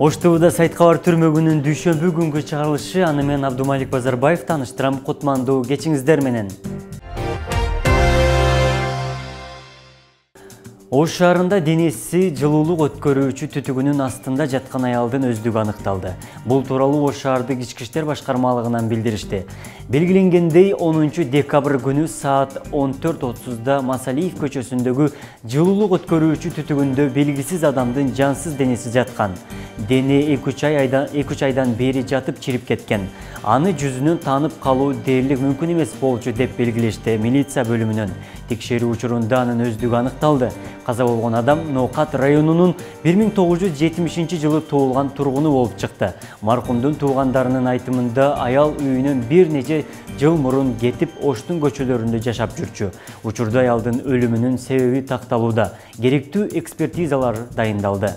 Ош ТВда сайт кабар түрмөгүнүн дүйшөмбү күнгү чыгарылышы аны мен Абдумалик Базарбаев тааныштырам. Кутмандуу кечиңиздер менен. Ош шаарында денеси жылуулук өткөрүүчү түтүгүнүн астында жаткан аялдын өздүгү аныкталды. Бул тууралуу Ош шаардык ички иштер башкармалыгынан билдиришти. Белгиленгендей 10 декабрь күнү саат 14:30да Масалиев көчөсүндөгү жылуулук өткөрүүчү түтүгүндө белгисиз адамдын жансыз денеси жаткан. Дене 2-3 айдан бери жатып чирип кеткен. Аны жүзүнөн таанып калуу дээрлик мүмкүн эмес болчу деп белгилешти милиция бөлүмүнөн. Текшерүү учурунда анын өздүгү аныкталды. Каза болгон адам Ноокат районунун 1970 жылы туулган тургуну болуп чыкты. Маркумдун туугандарынын айтымында аял үйүнөн бир нече жыл мурун кетип Оштун көчөлөрүндө жашап жүрчү. Учурда аялдын өлүмүнүн себеби такталууда. Керектүү экспертизалар дайындалды.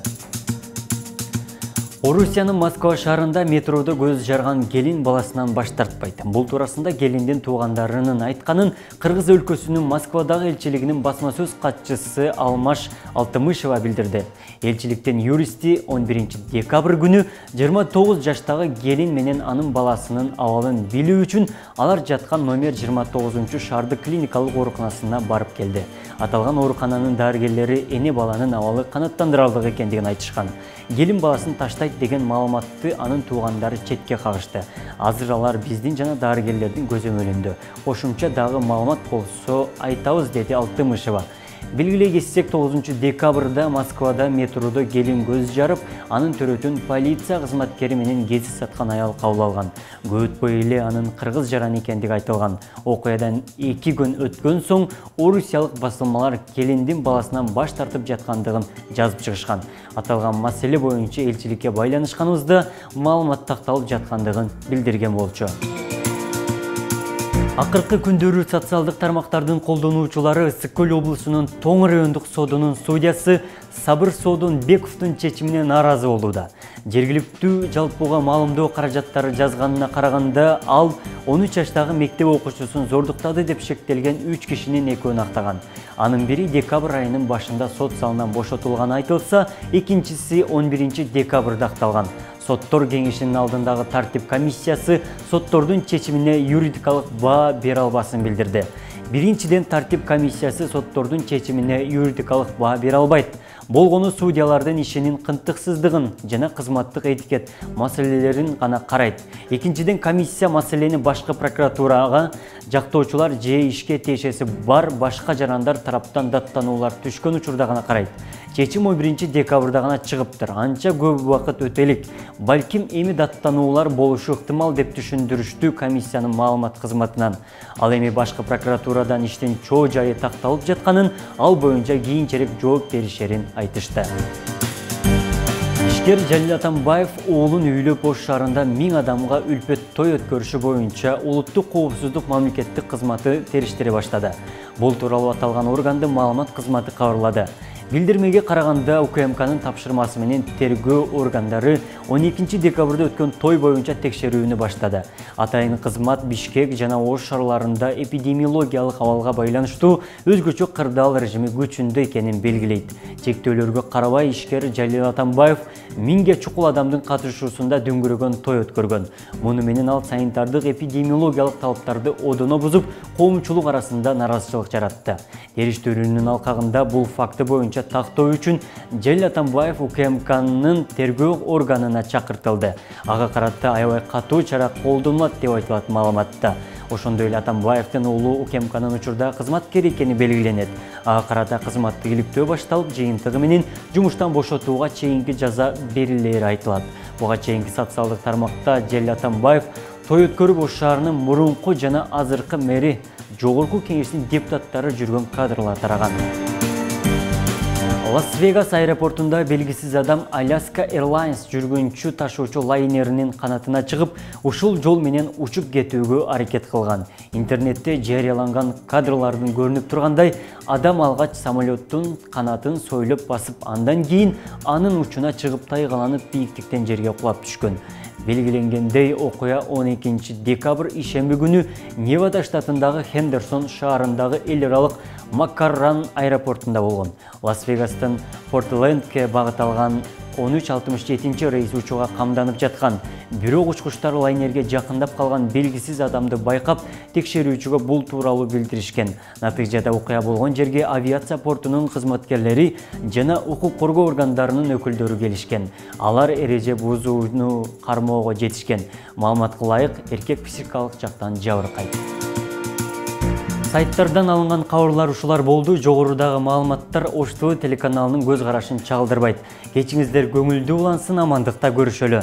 Орусиянын Москва шаарында метрода көз жарган келин баласынан баш тартпайт. Бул туурасында келиндин туугандарынын айтканын Кыргыз өлкөсүнүн Москвадагы элчилигинин басма сөз катчысы Алмаш Алтымышева билдирди. Элчиликтин юристи 11 декабрь күнү 29 жаштагы келин менен анын баласынын абалын билүү үчүн алар жаткан номер 29 шаардык клиникалык ооруканасына барып келди. Аталган оорукананын дарыгерлери эне баланын абалы канааттандырарлык экендигин айтышкан. Келин баласын таштайт деген маалыматты анын туугандары четке кагышты. Азыр алар биздин жана дарыгерлердин көзөмөлүндө. Кошумча дагы маалымат болсо айтабыз, деди Алтымышева. Белгилей кетсек, 9 декабрда Москвада метрода келин көз жарып, анын төрөтүн полиция кызматкери менен кезип саткан аял кабыл алган. Көп өтпөй эле анын кыргыз жаран экендиги айтылган. Окуядан 2 күн өткөн соң орусиялык басылмалар келиндин баласынан баш тартып жаткандыгын жазып чыгышкан. Аталган маселе боюнча элчиликке байланышканыбызда маалымат такталып жаткандыгын билдирген болчу. Акыркы күндөрү социалдык тармактардын колдонуучулары Ысык Көл облусунун Тоң райондук сотунун судьясы Сабыр Соодонбековдун чечимине нааразы болууда. Жергиликтүү жалпыга маалымдоо каражаттары жазганына караганда, ал 13 жаштагы мектеп окуучусун зордуктады деп шектелген 3 кишинин экөөнү актаган. Анын бири декабрь айынын башында сот залынан бошотулганы айтылса, экинчиси 11 декабрда акталган. Соттор кеңешинин алдындагы тартип комиссиясы соттордун чечимине юридикалык баа бере албасын билдирди. Биринчиден, тартип комиссиясы соттордун чечимине юридикалык баа бере албайт. Болгону судьялардын ишинин кынтыксыздыгын жана кызматтык этикет маселелерин гана карайт. Экинчиден, комиссия маселени башкы прокуратурага жактоочулар же ишке тиешеси бар башка жарандар тараптан даттануулар түшкөн учурда гана карайт. Чечим 11 декабрда гана чыгыптыр. Анча көп убакыт өтө элек. Балким эми даттануулар болушу ыктымал деп түшүндүрүштү комиссиянын маалымат кызматынан. Ал эми башкы прокуратурадан иштин чоо жайы такталып жатканын, ал боюнча кийинчерээк жооп беришерин айтышты. Ишкер Жалил Атамбаев уулун үйлөп Ош шаарында 1000 адамга үлпөт той өткөрүшү боюнча улуттук коопсуздук мамлекеттик кызматы териштире баштады. Бул тууралуу аталган органдын маалымат кызматы кабарлады. Билдирмеге караганда, УКМКнын тапшырмасы менен тергөө органдары 12 декабрда өткөн той боюнча текшерүүнү баштады. Атайын кызмат Бишкек жана Ош шаарларында эпидемиологиялык абалга байланыштуу өзгөчө кырдаал режими күчүндө экенин белгилейт. Чектөөлөргө карабай ишкер Жалил Атамбаев 1000ге чукул адамдын катышуусунда дөңгөрөгөн той өткөргөн. Муну менен ал санитардык эпидемиологиялык талаптарды одоно бузуп, коомчулук арасында наразычылык жаратты. Териштирүүнүн алкагында бул факты боюнча тактоо үчүн Жалил Атамбаев УКМКнын тергөө органына чакыртылды. Ага карата аябай катуу чара колдонулат деп айтылат маалыматта. Ошондой эле Атамбаевдин уулу УКМКнын учурда кызматкер экени белгиленет. Ага карата кызматтык иликтөө башталып, жыйынтыгы менен жумуштан бошотууга чейинки жаза берилери айтылат. Буга чейинки социалдык тармакта Жалил Атамбаев той өткөрүп Ош шаарынын мурунку жана азыркы мэри, жогорку кеңештин депутаттары жүргөн кадрлар тараган. Лас-Вегас аэропортунда белгисиз адам Alaska Airlines жүргүнчү ташуучу лайнеринин канатына чыгып, ушул жол менен учуп кетүүгө аракет кылган. Интернетте жарыяланган кадрлардын көрүнүп тургандай, адам алгач самолеттун канатын сойлоп басып, андан кийин анын учуна чыгып тайгаланып бийиктиктен жерге кулап түшкөн. Белгиленгендей, окуя 12 декабрь ишемби күнү Невада штатындагы Хендерсон шаарындагы эл аралык Маккарран аэропортунда болгон. Лас-Вегастан Портлендке багыт алган 1367 рейс учууга камданып жаткан. Бирок учкучтар лайнерге жакындап калган белгисиз адамды байкап, текшерүүчүгө бул тууралуу билдиришкен. Натыйжада окуя болгон жерге авиация портунун кызматкерлери жана укук коргоо органдарынын өкүлдөрү келишкен. Алар эреже бузууну кармоого жетишкен. Маалыматка ылайык, эркек психикалык жактан жабыркайт. Сайттардан алынган кабарлар ушулар болду. Жогорудагы маалыматтар Ош ТВ телеканалынын көз карашын чагылдырбайт. Кечиңиздер көңүлдүү улансын, амандыкта көрүшөлү.